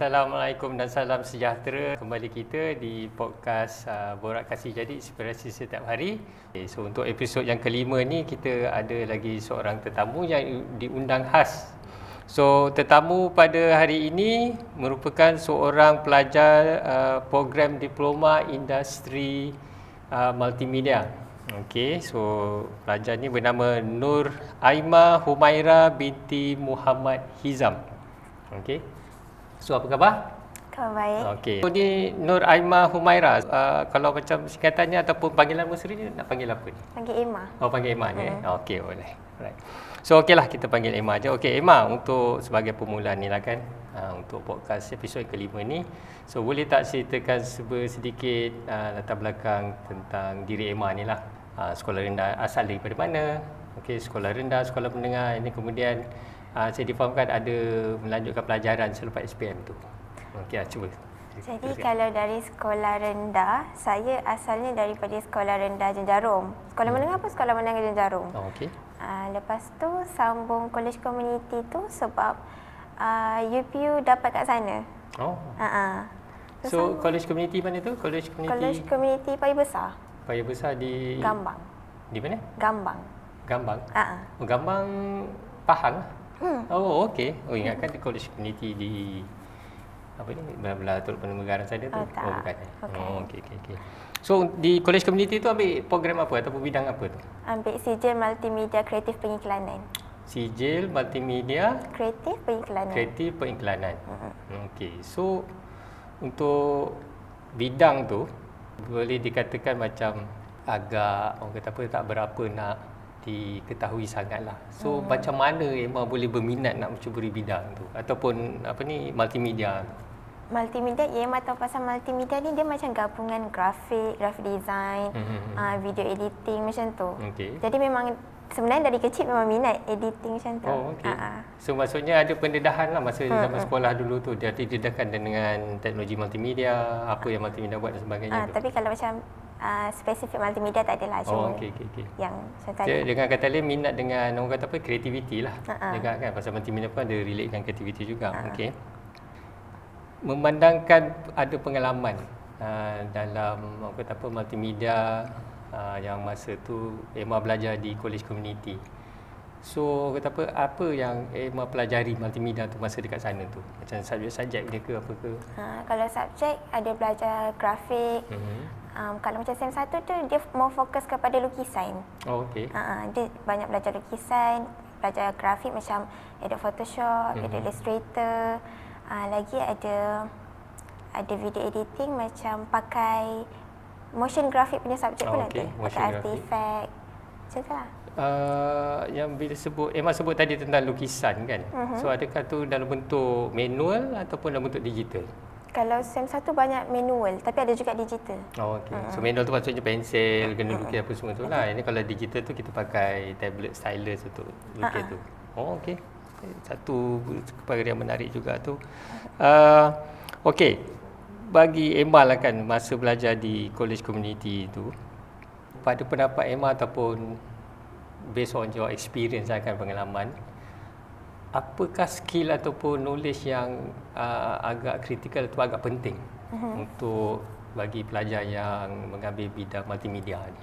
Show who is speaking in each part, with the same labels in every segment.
Speaker 1: Assalamualaikum dan salam sejahtera. Kembali kita di podcast Borak Kasih Jadi Inspirasi Setiap Hari. So untuk episod yang kelima ni kita ada lagi seorang tetamu yang diundang khas. So tetamu pada hari ini merupakan seorang pelajar program Diploma Industri Multimedia. Okey, so pelajar ni bernama Nur Aimah Humaira binti Muhammad Hizam. Okey. So apa khabar?
Speaker 2: Khabar baik.
Speaker 1: Okey. So ni Nur Aimah Humaira. Kalau macam singkatannya ataupun panggilan mesra ni nak panggil apa ni?
Speaker 2: Panggil Emma.
Speaker 1: Oh, panggil Emma ni. Okey, boleh. Right. So okeylah kita panggil Emma je. Okey, Emma, untuk sebagai permulaan ni lah kan. Untuk podcast episod kelima ni. So boleh tak ceritakan sedikit latar belakang tentang diri Emma ni lah. Sekolah rendah asal daripada mana? Okey, sekolah rendah, sekolah menengah. Ini kemudian saya difahamkan ada melanjutkan pelajaran selepas SPM tu. Okey, cuba.
Speaker 2: Jadi kalau dari sekolah rendah, saya asalnya daripada sekolah rendah Jenjarum. Sekolah menengah pun sekolah menengah Jenjarum.
Speaker 1: Oh, okey.
Speaker 2: Lepas tu sambung college community tu sebab UPU dapat kat sana.
Speaker 1: Oh. So college community mana tu? College
Speaker 2: community Paya Besar.
Speaker 1: Paya Besar di
Speaker 2: Gambang.
Speaker 1: Di mana?
Speaker 2: Gambang.
Speaker 1: Gambang. Oh, Gambang Pahang. Oh, okey. Oh, ingatkan di college community di apa ni? Belah Teluk Penerangan sana tu.
Speaker 2: Tak.
Speaker 1: Oh, bukan.
Speaker 2: Okay.
Speaker 1: Oh, okey. So di college community tu ambil program apa ataupun bidang apa tu?
Speaker 2: Ambil sijil multimedia kreatif pengiklanan.
Speaker 1: Sijil multimedia
Speaker 2: Kreatif pengiklanan.
Speaker 1: kreatif periklanan. Okey. So untuk bidang tu boleh dikatakan macam agak orang kata apa tak berapa nak diketahui sangatlah. So macam mana Emma boleh berminat nak mencuburi bidang tu ataupun apa ni multimedia tu?
Speaker 2: Multimedia, Emma tahu pasal multimedia ni dia macam gabungan grafik design, video editing macam tu.
Speaker 1: Okey.
Speaker 2: Jadi memang sebenarnya dari kecil memang minat editing macam tu.
Speaker 1: Oh, okey. So maksudnya ada pendedahan lah masa zaman sekolah dulu tu, dia didedahkan dengan teknologi multimedia, apa yang multimedia buat dan sebagainya tu.
Speaker 2: Tapi kalau macam spesifik multimedia tak adalah cuma
Speaker 1: okey.
Speaker 2: yang saya tadi.
Speaker 1: Dengan kata lain minat dengan orang kata apa kreativiti lah. Juga kan pasal multimedia pun ada relate dengan kreativiti juga. Okey. Memandangkan ada pengalaman dalam orang kata apa multimedia yang masa tu Emma belajar di college community. So kata apa yang Emma pelajari multimedia tu masa dekat sana tu? Macam subjek-subjek dia ke apa ke?
Speaker 2: Kalau subjek ada belajar grafik. Kalau macam SEM 1 tu dia more fokus kepada lukisan.
Speaker 1: Oh, okey.
Speaker 2: Dia banyak belajar lukisan, belajar grafik macam edit Photoshop, edit Illustrator. Lagi ada video editing macam pakai motion graphic punya subjek pun ada. Pakai artifact. Macam tu lah.
Speaker 1: Yang bila Emma sebut tadi tentang lukisan kan. So adakah tu dalam bentuk manual ataupun dalam bentuk digital?
Speaker 2: Kalau SEM 1 banyak manual tapi ada juga digital.
Speaker 1: Oh, okey. So manual tu maksudnya pensel, guna lukis apa semua tu lah. Ini kalau digital tu kita pakai tablet stylus untuk lukis tu. Oh, okey. Satu perkara yang menarik juga tu. Okey. Bagi Emma lah kan masa belajar di college community tu, pada pendapat Emma ataupun based on your experience kan pengalaman, apakah skill ataupun knowledge yang agak kritikal atau agak penting untuk bagi pelajar yang mengambil bidang multimedia ni?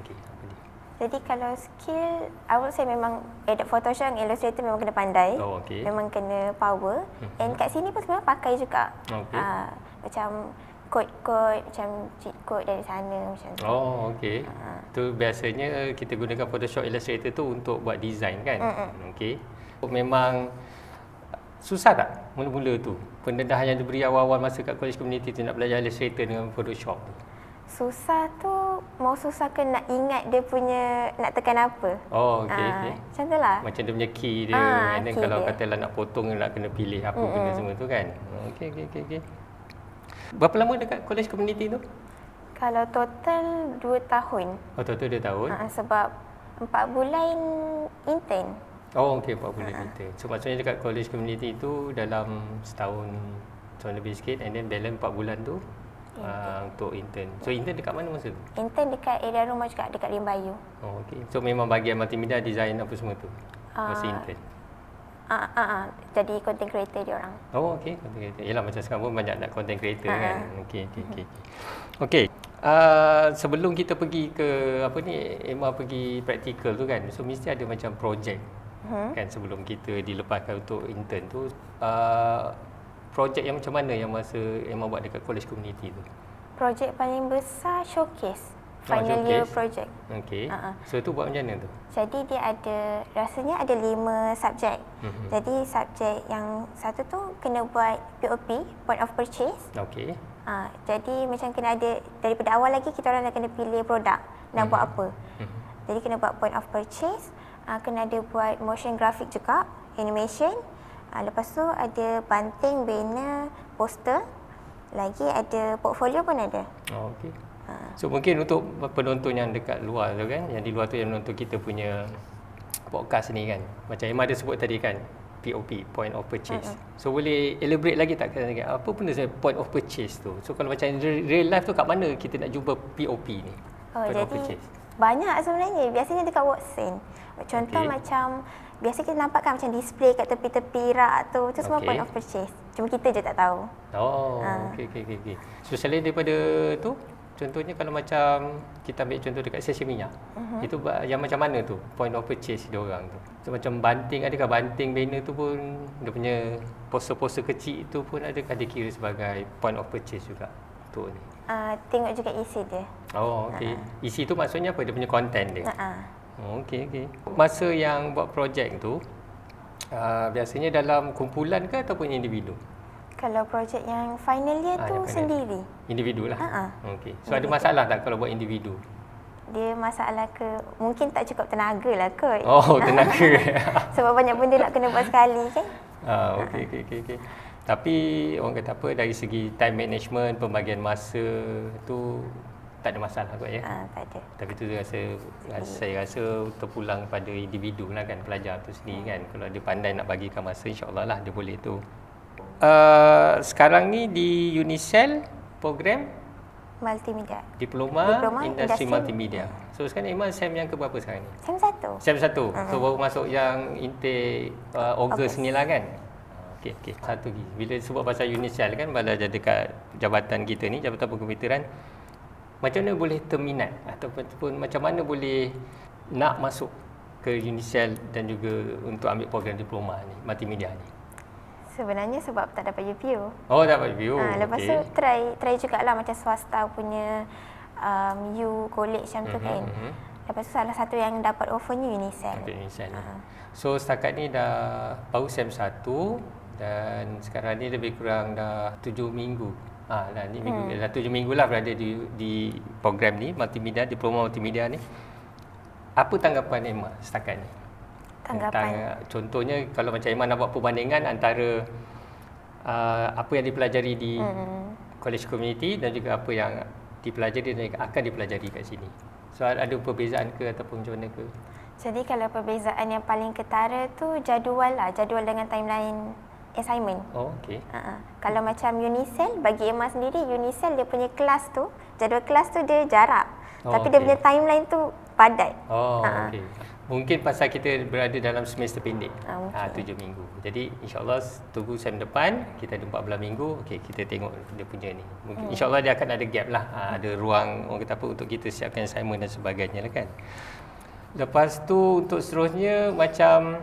Speaker 1: Okey, apa dia?
Speaker 2: Jadi kalau skill, awal saya memang edit Photoshop, Illustrator memang kena pandai.
Speaker 1: Oh, okey.
Speaker 2: Memang kena power. And kat sini pun sebenarnya pakai juga.
Speaker 1: Okey.
Speaker 2: Macam kod-kod, macam cheat code dari sana macam tu.
Speaker 1: Oh, okey. Tu biasanya kita gunakan Photoshop Illustrator tu untuk buat design kan? Okey. Memang susah tak mula-mula tu? Pendedahan yang diberi awal-awal masa kat college community tu nak belajar Illustrator dengan Photoshop tu?
Speaker 2: Susah tu, mau susah ke nak ingat dia punya, nak tekan apa.
Speaker 1: Oh, okey.
Speaker 2: Macam tu lah.
Speaker 1: Macam dia punya key dia. And then kalau katalah nak potong, nak kena pilih apa benda semua tu kan? Okey. Berapa lama dekat college community tu?
Speaker 2: Kalau total 2 tahun.
Speaker 1: Oh, total 2 tahun?
Speaker 2: Sebab 4 bulan intern.
Speaker 1: Oh, okey, 4 bulan intern. So maksudnya dekat college community tu dalam setahun lebih sikit, and then balance 4 bulan tu untuk intern. So intern dekat mana masa tu?
Speaker 2: Intern dekat area rumah juga, dekat Lim Bayu.
Speaker 1: Oh, okey. So memang bahagian multimedia, design apa semua tu masa intern?
Speaker 2: jadi content creator dia orang.
Speaker 1: Oh, okey, content creator. Yalah macam sekarang pun banyak nak content creator kan. Okey. Okey. Sebelum kita pergi ke apa ni, Emma pergi praktikal tu kan. So mesti ada macam projek. Kan sebelum kita dilepaskan untuk intern tu, projek yang macam mana yang masa Emma buat dekat college community tu?
Speaker 2: Projek paling besar showcase. Final year project.
Speaker 1: Okey. So tu buat macam mana tu?
Speaker 2: Jadi dia ada, rasanya ada 5 subjek. Jadi subjek yang satu tu kena buat POP, point of purchase.
Speaker 1: Okey.
Speaker 2: Jadi macam kena ada, daripada awal lagi kita orang dah kena pilih produk nak buat apa. Jadi kena buat point of purchase, kena ada buat motion graphic juga, animation. Lepas tu ada banting, banner, poster. Lagi ada portfolio pun ada.
Speaker 1: Oh, okey. So mungkin untuk penonton yang dekat luar tu kan, yang di luar tu yang menonton kita punya podcast ni kan, macam Emma ada sebut tadi kan, POP, point of purchase. So boleh elaborate lagi tak apa benda saya point of purchase tu? So kalau macam real life tu kat mana kita nak jumpa POP ni? Point of
Speaker 2: Jadi
Speaker 1: purchase.
Speaker 2: banyak sebenarnya. Biasanya dekat Watson. Contoh macam biasa kita nampak kan macam display kat tepi-tepi rak tu semua point of purchase. Cuma kita je tak tahu.
Speaker 1: Oh, okey. So selain daripada tu, contohnya kalau macam kita ambil contoh dekat stesen minyak, itu yang macam mana tu point of purchase dia orang tu? So macam banting, adakah banting banner tu pun dia punya poster-poster kecil tu pun adakah dia kira sebagai point of purchase juga untuk ni?
Speaker 2: Tengok juga isi dia.
Speaker 1: Oh, okey. Isi tu maksudnya apa? Dia punya content dia. Oh, okey. Masa yang buat projek tu, biasanya dalam kumpulan ke ataupun individu?
Speaker 2: Kalau projek yang final year tu sendiri.
Speaker 1: Individu lah. Okey. So ada masalah tak kalau buat individu?
Speaker 2: Dia masalah ke mungkin tak cukup tenaga lah kot.
Speaker 1: Oh, tenaga.
Speaker 2: Sebab banyak benda nak kena buat sekali kan.
Speaker 1: Okey. Tapi orang kata apa, dari segi time management, pembagian masa tu tak ada masalah kot ya?
Speaker 2: Tak ada.
Speaker 1: Tapi tu saya rasa terpulang pada individu lah kan, pelajar tu sendiri kan. Kalau dia pandai nak bagikan masa, insyaAllah lah dia boleh tu. Sekarang ni di Unicell program
Speaker 2: Multimedia.
Speaker 1: Diploma Industri Multimedia. So sekarang Emma SEM yang ke berapa sekarang ni?
Speaker 2: SEM 1.
Speaker 1: So baru masuk yang intake Ogos ni lah kan? Okey. Satu lagi. Bila sebut pasal Unicell kan, belajar dekat jabatan kita ni, Jabatan Perkomputeran, macam mana boleh terminat ataupun macam mana boleh nak masuk ke Unicell dan juga untuk ambil program diploma ni, multimedia ni?
Speaker 2: Sebenarnya sebab tak dapat UPU.
Speaker 1: Oh, dapat UPU.
Speaker 2: Lepas tu try jugalah macam swasta punya U college macam tu kan. Lepas tu salah satu yang dapat offernya Unicell.
Speaker 1: So setakat ni dah baru SEM 1 dan sekarang ni lebih kurang dah 7 minggu. Dah ni minggu dah 7 minggu lah berada di program ni, multimedia, diploma multimedia ni. Apa tanggapan Emma setakat ni? Contohnya kalau macam Emma nak buat perbandingan antara apa yang dipelajari di college community dan juga apa yang dipelajari dan akan dipelajari kat sini. So ada perbezaan ke ataupun macam mana ke?
Speaker 2: Jadi kalau perbezaan yang paling ketara tu jadual dengan timeline assignment.
Speaker 1: Oh, okey.
Speaker 2: Kalau macam Unicell, bagi Emma sendiri, Unicell dia punya kelas tu, jadual kelas tu dia jarak. Tapi dia punya timeline tu padat.
Speaker 1: Okey. Mungkin pasal kita berada dalam semester pendek. 7 minggu. Jadi insya-Allah tunggu SEM depan, kita ada 14 minggu. Okey, kita tengok dia punya ni. Mungkin insya-Allah dia akan ada gap lah. Ada ruang orang kata apa untuk kita siapkan assignment dan sebagainya lah kan. Lepas tu untuk seterusnya macam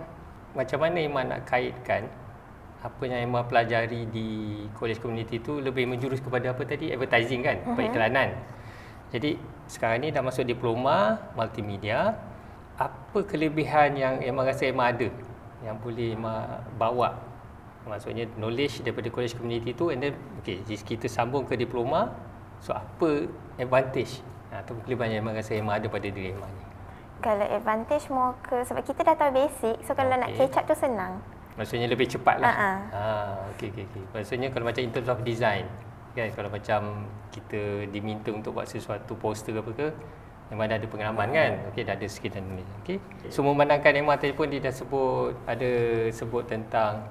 Speaker 1: mana Emma nak kaitkan apa yang Emma pelajari di college community tu lebih menjurus kepada apa tadi? Advertising kan, periklanan. Jadi sekarang ni dah masuk diploma multimedia. Apa kelebihan yang Emma rasa Emma ada yang boleh Emma bawa? Maksudnya knowledge daripada college community tu, and then kita sambung ke diploma. So apa advantage atau kelebihan yang Emma rasa Emma ada pada diri Emma ni?
Speaker 2: Kalau advantage more ke sebab kita dah tahu basic, so kalau nak catch up tu senang.
Speaker 1: Maksudnya lebih cepat lah. Okey. Maksudnya kalau macam in terms of design kan, kalau macam kita diminta untuk buat sesuatu poster apa ke, memang dah ada pengalaman kan. Okey, dah ada skill dan ni. Okey. So memandangkan Emma tadi pun dia dah sebut tentang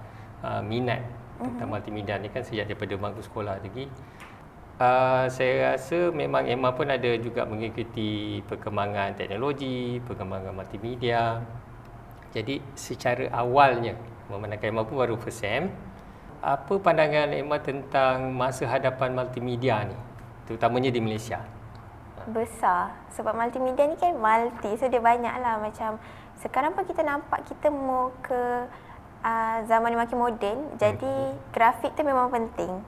Speaker 1: minat tentang multimedia ni kan sejak daripada bangku sekolah lagi. Saya rasa memang Emma pun ada juga mengikuti perkembangan teknologi, perkembangan multimedia. Jadi secara awalnya, memandangkan Emma pun baru first sem, apa pandangan Emma tentang masa hadapan multimedia ni, terutamanya di Malaysia?
Speaker 2: Besar. Sebab multimedia ni kan multi. So dia banyak lah. Macam sekarang pun kita nampak kita mau ke zaman yang makin moden. Jadi grafik tu memang penting.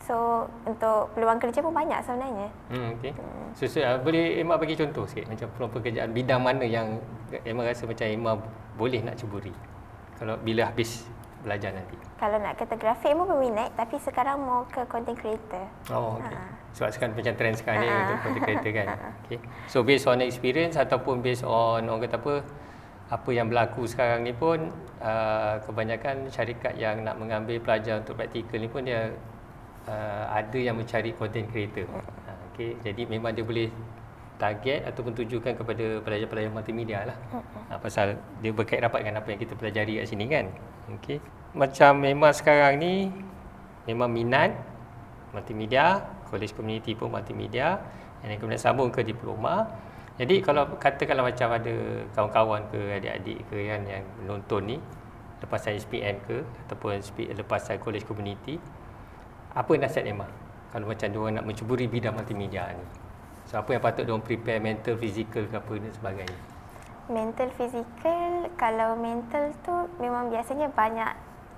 Speaker 2: So untuk peluang kerja pun banyak sebenarnya.
Speaker 1: Okay. So, boleh Emma bagi contoh sikit macam peluang pekerjaan bidang mana yang Emma rasa macam Emma boleh nak ceburi kalau bila habis belajar nanti?
Speaker 2: Kalau nak kata grafik Emma berminat, tapi sekarang mau ke content creator.
Speaker 1: Oh, okay. Sebab sekarang macam trend sekarang ni untuk content creator kan. Okay. So based on experience ataupun based on orang kata apa yang berlaku sekarang ni pun kebanyakan syarikat yang nak mengambil pelajar untuk praktikal ni pun dia ada yang mencari content creator. Okay. Jadi memang dia boleh target ataupun tujukan kepada pelajar-pelajar multimedia lah. Pasal dia berkait rapat dengan apa yang kita pelajari kat sini kan. Okay. Macam memang sekarang ni memang minat multimedia, college community pun multimedia, dan kemudian sambung ke diploma. Jadi kalau katakanlah macam ada kawan-kawan ke adik-adik ke yang menonton ni lepasan SPM ke ataupun lepasan college community, apa nasihat Emma kalau macam diorang nak mencuburi bidang multimedia ni? So apa yang patut diorang prepare, mental, fizikal ke apa dan sebagainya?
Speaker 2: Mental, fizikal, kalau mental tu memang biasanya banyak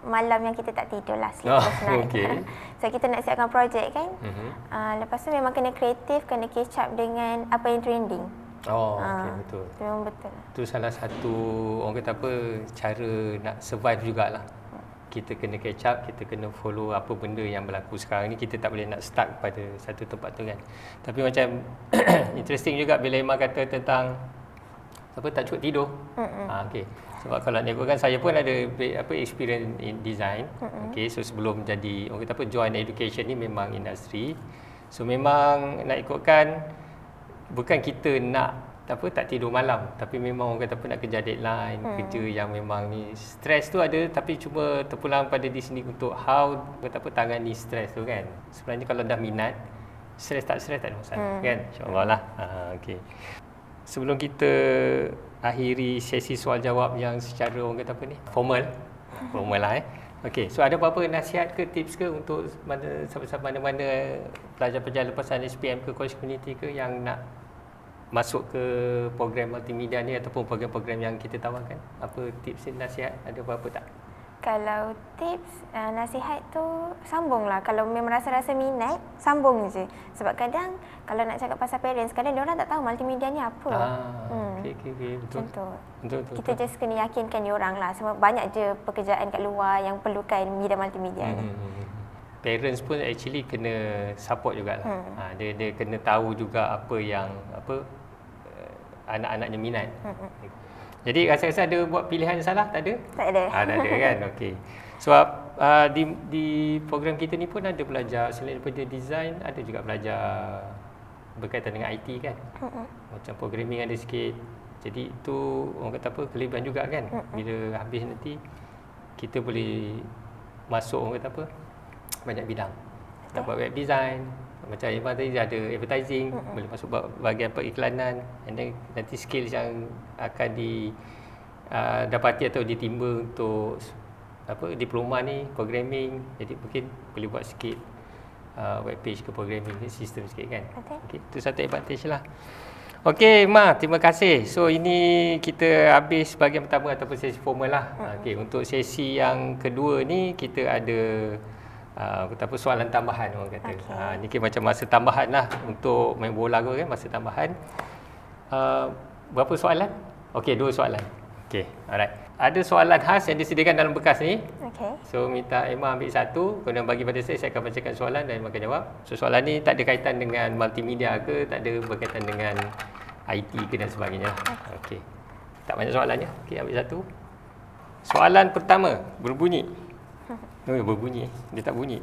Speaker 2: malam yang kita tak tidur lah, sleepless night.
Speaker 1: Okay.
Speaker 2: So kita nak siapkan projek kan. Lepas tu memang kena kreatif, kena catch up dengan apa yang trending.
Speaker 1: Oh, okay, betul.
Speaker 2: Memang betul.
Speaker 1: Itu salah satu orang kata apa, cara nak survive jugalah. Kita kena catch up, kita kena follow apa benda yang berlaku sekarang ni. Kita tak boleh nak stuck pada satu tempat tu kan. Tapi macam interesting juga bila Emma kata tentang apa tak cukup tidur. Okay. Sebab kalau nak ikutkan saya pun ada experience in design. Okay, so sebelum jadi orang kata apa join education ni memang industri. So memang nak ikutkan bukan kita nak tak tidur malam, tapi memang orang kata apa nak kejar deadline, kerja yang memang ni stres tu ada, tapi cuma terpulang pada di sini untuk how kata apa tangani stres tu kan. Sebenarnya kalau dah minat, stres tak ada masalah kan, insya-Allah lah. Okey. Sebelum kita akhiri sesi soal jawab yang secara orang kata apa ni formal lah Okey, so ada apa-apa nasihat ke tips ke untuk mana-mana pelajar-pelajar lepasan SPM ke college community ke yang nak masuk ke program multimedia ni ataupun program-program yang kita tawarkan? Apa tips dan nasihat? Ada apa-apa tak?
Speaker 2: Kalau tips, nasihat tu sambunglah. Kalau memang rasa-rasa minat, sambung je. Sebab kadang kalau nak cakap pasal parents, kadang diorang tak tahu multimedia ni apa.
Speaker 1: Okay, betul. Betul.
Speaker 2: Kita just kena yakinkan diorang lah. Sebab banyak je pekerjaan kat luar yang perlukan bidang multimedia ni.
Speaker 1: Parents pun actually kena support jugalah. Dia kena tahu juga apa yang anak-anaknya minat. Jadi rasa-rasa ada buat pilihan yang salah? Tak ada?
Speaker 2: Tak ada.
Speaker 1: Tak ada kan? Okey. Sebab di program kita ni pun ada belajar selain daripada design, ada juga belajar berkaitan dengan IT kan. Macam programming ada sikit. Jadi itu orang kata apa kelebihan juga kan. Bila habis nanti kita boleh masuk orang kata apa banyak bidang. Nak buat web design, macam Emma tadi ada advertising, boleh masuk bahagian periklanan, and then nanti skills yang akan dapati atau ditimba untuk diploma ni programming, jadi mungkin boleh buat sikit web page ke programming sistem sikit kan. Okay, itu satu advantage lah. Okey Emma, terima kasih. So ini kita habis bahagian pertama ataupun sesi formal lah. Okey, untuk sesi yang kedua ni kita ada soalan tambahan orang kata. Ni macam masa tambahan lah untuk main bola ke kan, masa tambahan. Berapa soalan? Okey, 2 soalan. Okey, alright. Ada soalan khas yang disediakan dalam bekas ni.
Speaker 2: Okey.
Speaker 1: So minta Emma ambil satu, kemudian bagi pada saya akan bacakan soalan dan Emma akan jawab. So soalan ni tak ada kaitan dengan multimedia ke, tak ada berkaitan dengan IT ke dan sebagainya. Okey. Tak banyak soalannya. Okey, ambil satu. Soalan pertama berbunyi. Berbunyi. Dia tak bunyi.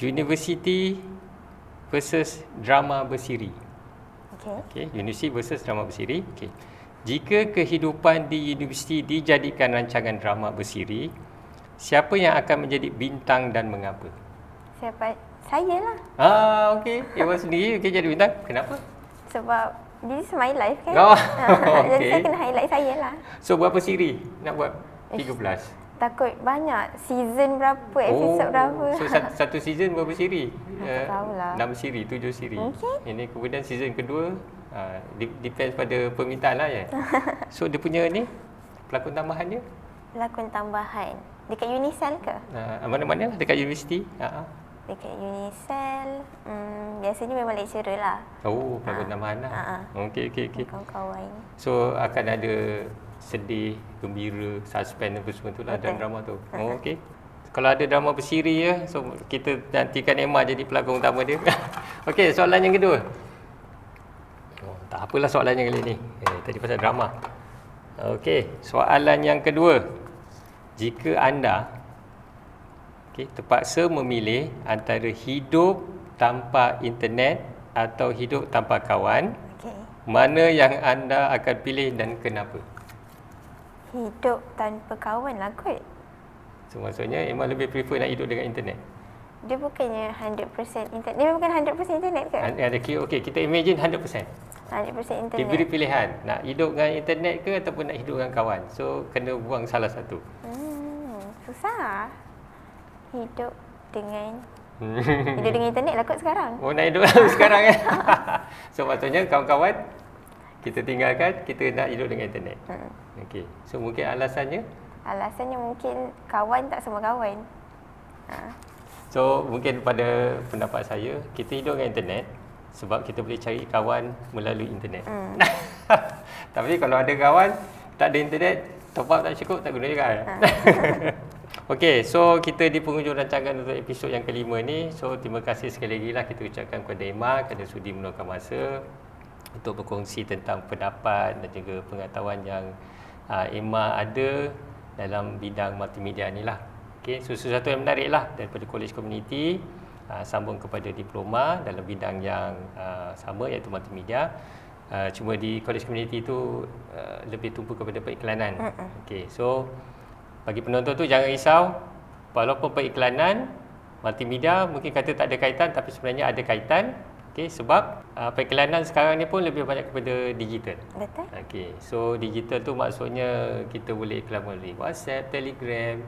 Speaker 1: University versus drama bersiri. Okey, university versus drama bersiri. Okey. Jika kehidupan di universiti dijadikan rancangan drama bersiri, siapa yang akan menjadi bintang dan mengapa?
Speaker 2: Siapa? Saya lah.
Speaker 1: Okey. Emma sendiri jadi bintang. Kenapa?
Speaker 2: Sebab This is my life kan.
Speaker 1: Oh,
Speaker 2: Jadi
Speaker 1: okey.
Speaker 2: saya kena highlight saya lah.
Speaker 1: So berapa siri nak buat? 13.
Speaker 2: Takut banyak. Season berapa, episod berapa.
Speaker 1: So satu season berapa siri?
Speaker 2: Tak tahulah.
Speaker 1: 6 siri, 7 siri.
Speaker 2: Okey.
Speaker 1: Ini kemudian season kedua depends pada permintaan lah ya. So dia punya ni pelakon tambahan dia
Speaker 2: Pelakon tambahan. Dekat Unicell ke?
Speaker 1: mana-mana dekat universiti.
Speaker 2: Dekat Unicell, biasanya memang lecturer lah.
Speaker 1: Oh, pelakon tambahan lah. Okey.
Speaker 2: Kawan-kawan.
Speaker 1: So akan ada sedih, gembira, suspense apa semua tu lah dalam drama tu. Oh, okey. Kalau ada drama bersiri ya, so kita nantikan Emma jadi pelakon utama dia. Okey, soalan yang kedua. Oh, tak apalah soalannya kali ni. Tadi pasal drama. Okey, soalan yang kedua. Jika anda terpaksa memilih antara hidup tanpa internet atau hidup tanpa kawan, mana yang anda akan pilih dan kenapa?
Speaker 2: Hidup tanpa kawan lah kot.
Speaker 1: So maksudnya Emma lebih prefer nak hidup dengan internet.
Speaker 2: Dia bukannya 100% internet. Dia bukan 100% internet ke?
Speaker 1: Ada okey, kita imagine 100%.
Speaker 2: 100% internet.
Speaker 1: Diberi pilihan nak hidup dengan internet ke ataupun nak hidup dengan kawan. So kena buang salah satu.
Speaker 2: Susah. Hidup dengan internet lah kot sekarang.
Speaker 1: Oh, nak hidup sekarang So maksudnya kawan-kawan kita tinggalkan, kita nak hidup dengan internet. Okey. So mungkin alasannya?
Speaker 2: Alasannya mungkin kawan tak semua kawan.
Speaker 1: So mungkin pada pendapat saya, kita hidup dengan internet sebab kita boleh cari kawan melalui internet. Tapi kalau ada kawan, tak ada internet, top up tak cukup, tak guna juga. Okey, so kita di penghujung rancangan untuk episod yang kelima ni. So terima kasih sekali lagi lah kita ucapkan kepada Emma kerana sudi meluangkan masa untuk berkongsi tentang pendapat dan juga pengetahuan yang Emma ada dalam bidang multimedia ni lah. Okay, so sesuatu yang menarik lah daripada College Community sambung kepada diploma dalam bidang yang sama iaitu multimedia. Cuma di College Community tu lebih tumpu kepada periklanan. Okay, so bagi penonton tu jangan risau, walaupun periklanan, multimedia mungkin kata tak ada kaitan tapi sebenarnya ada kaitan. Okey, sebab periklanan sekarang ni pun lebih banyak kepada digital.
Speaker 2: Betul.
Speaker 1: Okey, so digital tu maksudnya kita boleh iklan melalui WhatsApp, Telegram,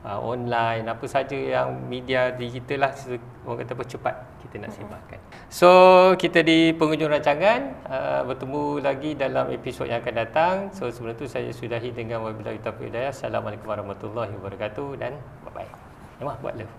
Speaker 1: online, apa saja yang media digital lah, orang kata cepat kita nak sebarkan. So kita di penghujung rancangan, bertemu lagi dalam episod yang akan datang. So sebelum tu saya sudahi dengan wabillahi taufiq hidayah. Assalamualaikum warahmatullahi wabarakatuh dan bye bye. Emma buat love.